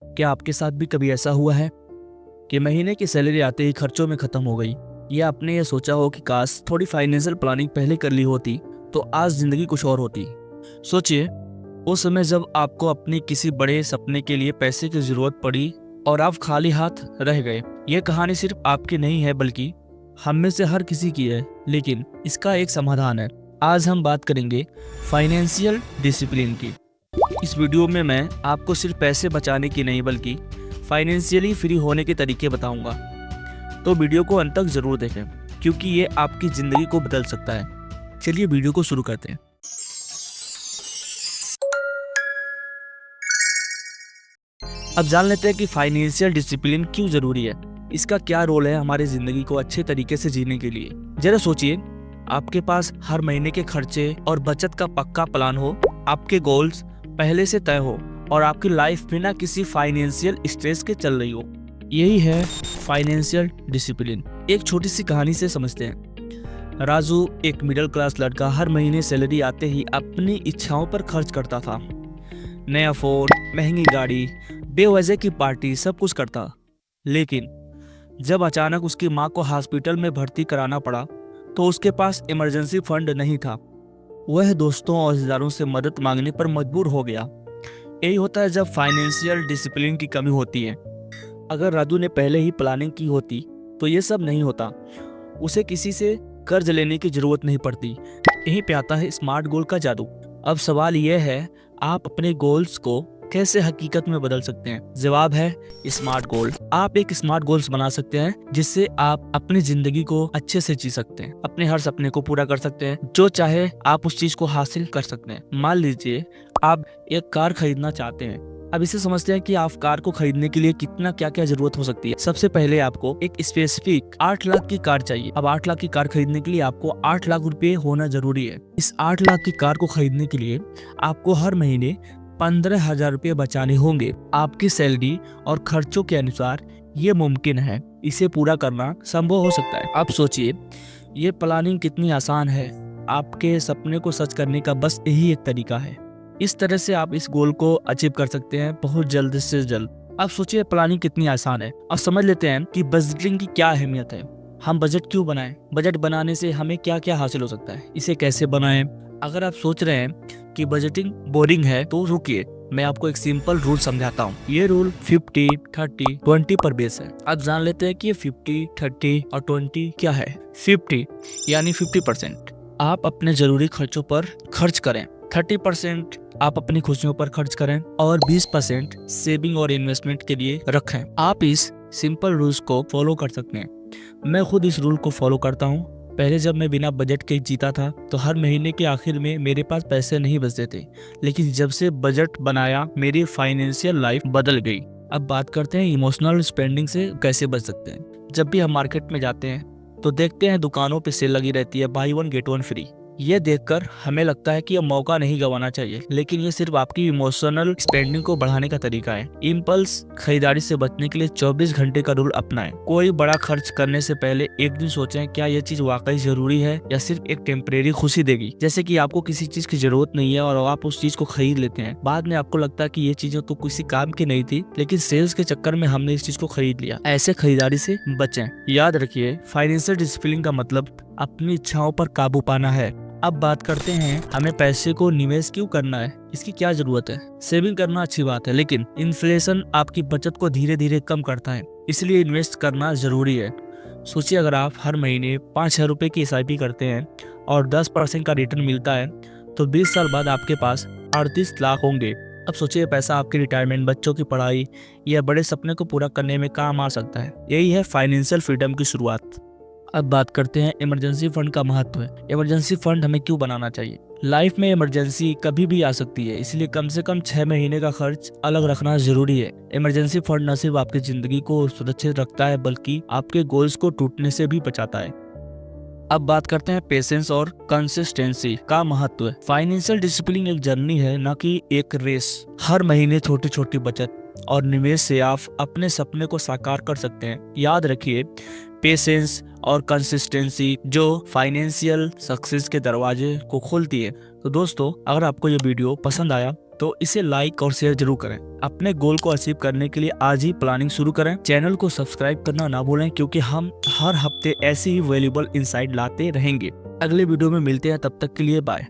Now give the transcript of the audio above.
क्या आपके साथ भी कभी ऐसा हुआ है कि महीने की सैलरी आते ही खर्चों में खत्म हो गई, या आपने ये सोचा हो कि काश थोड़ी फाइनेंशियल प्लानिंग पहले कर ली होती तो आज जिंदगी कुछ और होती। सोचिए, उस समय जब आपको अपने किसी बड़े सपने के लिए पैसे की जरूरत पड़ी और आप खाली हाथ रह गए। ये कहानी सिर्फ आपकी नहीं है बल्कि हम में से हर किसी की है, लेकिन इसका एक समाधान है। आज हम बात करेंगे फाइनेंशियल डिसिप्लिन की। इस वीडियो में मैं आपको सिर्फ पैसे बचाने की नहीं बल्कि फाइनेंशियली फ्री होने के तरीके बताऊंगा। तो वीडियो को अंत तक जरूर देखें क्योंकि ये आपकी जिंदगी को बदल सकता है। चलिए वीडियो को शुरू करते हैं। अब जान लेते हैं कि फाइनेंशियल डिसिप्लिन क्यों जरूरी है। इसका क्या रोल है हमारी जिंदगी को अच्छे तरीके से जीने के लिए। जरा सोचिए, आपके पास हर महीने के खर्चे और बचत का पक्का प्लान हो, आपके गोल्स पहले से तय हो और आपकी लाइफ बिना किसी फाइनेंशियल स्ट्रेस के चल रही हो। यही है फाइनेंशियल डिसिप्लिन। एक छोटी सी कहानी से समझते हैं। राजू एक मिडिल क्लास लड़का हर महीने सैलरी आते ही अपनी इच्छाओं पर खर्च करता था। नया फोन, महंगी गाड़ी, बेवजह की पार्टी, सब कुछ करता। लेकिन जब अचानक उसकी माँ को हॉस्पिटल में भर्ती कराना पड़ा तो उसके पास इमरजेंसी फंड नहीं था। वह दोस्तों और रिश्तेदारों से मदद मांगने पर मजबूर हो गया। यही होता है जब फाइनेंशियल डिसिप्लिन की कमी होती है। अगर राजू ने पहले ही प्लानिंग की होती तो ये सब नहीं होता। उसे किसी से कर्ज लेने की जरूरत नहीं पड़ती। यहीं पे आता है स्मार्ट गोल का जादू। अब सवाल यह है, आप अपने गोल्स को कैसे हकीकत में बदल सकते हैं? जवाब है स्मार्ट गोल। आप एक स्मार्ट गोल्स बना सकते हैं जिससे आप अपनी जिंदगी को अच्छे से जी सकते हैं, अपने हर सपने को पूरा कर सकते हैं। जो चाहे आप उस चीज को हासिल कर सकते हैं। मान लीजिए आप एक कार खरीदना चाहते हैं। अब इसे समझते हैं कि आप कार को खरीदने के लिए कितना क्या क्या जरूरत हो सकती है। सबसे पहले आपको एक स्पेसिफिक 8 लाख की कार चाहिए। अब 8 लाख की कार खरीदने के लिए आपको 8 लाख रुपए होना जरूरी है। इस 8 लाख की कार को खरीदने के लिए आपको हर महीने 15,000 रुपये बचाने होंगे। आपकी सैलरी और खर्चों के अनुसार ये मुमकिन है। इसे पूरा करना संभव हो सकता है। आप सोचिए, ये प्लानिंग कितनी आसान है। आपके सपने को सच करने का बस यही एक तरीका है। इस तरह से आप इस गोल को अचीव कर सकते हैं बहुत जल्द से जल्द। आप सोचिए, प्लानिंग कितनी आसान है। अब समझ लेते हैं कि बजटिंग की क्या अहमियत है। हम बजट क्यों बनाएं? बजट बनाने से हमें क्या क्या हासिल हो सकता है, इसे कैसे बनाएं? अगर आप सोच रहे हैं कि बजटिंग बोरिंग है तो रुकिए, मैं आपको एक सिंपल रूल समझाता हूँ। ये रूल 50, 30, 20 पर बेस है। अब जान लेते हैं कि ये 50, 30 और 20 क्या है। 50 यानी 50% आप अपने जरूरी खर्चों पर खर्च करें, 30% आप अपनी खुशियों पर खर्च करें और 20% सेविंग और इन्वेस्टमेंट के लिए रखें। आप इस सिंपल रूल्स को फॉलो कर सकते हैं। मैं खुद इस रूल को फॉलो करता हूँ। पहले जब मैं बिना बजट के जीता था तो हर महीने के आखिर में मेरे पास पैसे नहीं बचते थे, लेकिन जब से बजट बनाया मेरी फाइनेंशियल लाइफ बदल गई। अब बात करते हैं इमोशनल स्पेंडिंग से कैसे बच सकते हैं। जब भी हम मार्केट में जाते हैं तो देखते हैं दुकानों पे सेल लगी रहती है, by one get one free. ये देखकर हमें लगता है कि यह मौका नहीं गंवाना चाहिए, लेकिन ये सिर्फ आपकी इमोशनल स्पेंडिंग को बढ़ाने का तरीका है। इम्पल्स खरीदारी से बचने के लिए 24 घंटे का रूल अपनाएं। कोई बड़ा खर्च करने से पहले एक दिन सोचें, क्या यह चीज वाकई जरूरी है या सिर्फ एक टेम्परेरी खुशी देगी। जैसे कि आपको किसी चीज की जरूरत नहीं है और आप उस चीज को खरीद लेते हैं। बाद में आपको लगता है कि ये चीजें तो किसी काम की नहीं थी, लेकिन सेल्स के चक्कर में हमने इस चीज को खरीद लिया। ऐसे खरीदारी से बचें। याद रखिए, फाइनेंशियल डिसिप्लिन का मतलब अपनी इच्छाओं पर काबू पाना है। अब बात करते हैं, हमें पैसे को निवेश क्यों करना है, इसकी क्या जरूरत है। सेविंग करना अच्छी बात है, लेकिन इन्फ्लेशन आपकी बचत को धीरे धीरे कम करता है, इसलिए इन्वेस्ट करना जरूरी है। सोचिए, अगर आप हर महीने 5,000 रुपए की SIP करते हैं और 10% का रिटर्न मिलता है तो 20 साल बाद आपके पास 38 लाख होंगे। अब सोचिए, पैसा आपकी रिटायरमेंट, बच्चों की पढ़ाई या बड़े सपने को पूरा करने में काम आ सकता है। यही है फाइनेंशियल फ्रीडम की शुरुआत। अब बात करते हैं इमरजेंसी फंड का महत्व। इमरजेंसी फंड हमें क्यों बनाना चाहिए? लाइफ में इमरजेंसी कभी भी आ सकती है, इसलिए कम से कम 6 महीने का खर्च अलग रखना जरूरी है। इमरजेंसी फंड न सिर्फ आपकी जिंदगी को सुरक्षित रखता है बल्कि आपके गोल्स को टूटने से भी बचाता है। अब बात करते हैं पेशेंस और कंसिस्टेंसी का महत्व। फाइनेंशियल डिसिप्लिन एक जर्नी है, न कि एक रेस। हर महीने छोटी छोटी बचत और निवेश से आप अपने सपने को साकार कर सकते हैं। याद रखिए, पेशेंस और कंसिस्टेंसी जो फाइनेंशियल सक्सेस के दरवाजे को खोलती है। तो दोस्तों, अगर आपको ये वीडियो पसंद आया तो इसे लाइक और शेयर जरूर करें। अपने गोल को अचीव करने के लिए आज ही प्लानिंग शुरू करें। चैनल को सब्सक्राइब करना ना भूलें, क्योंकि हम हर हफ्ते ऐसी ही वैल्यूएबल इंसाइट लाते रहेंगे। अगले वीडियो में मिलते हैं, तब तक के लिए बाय।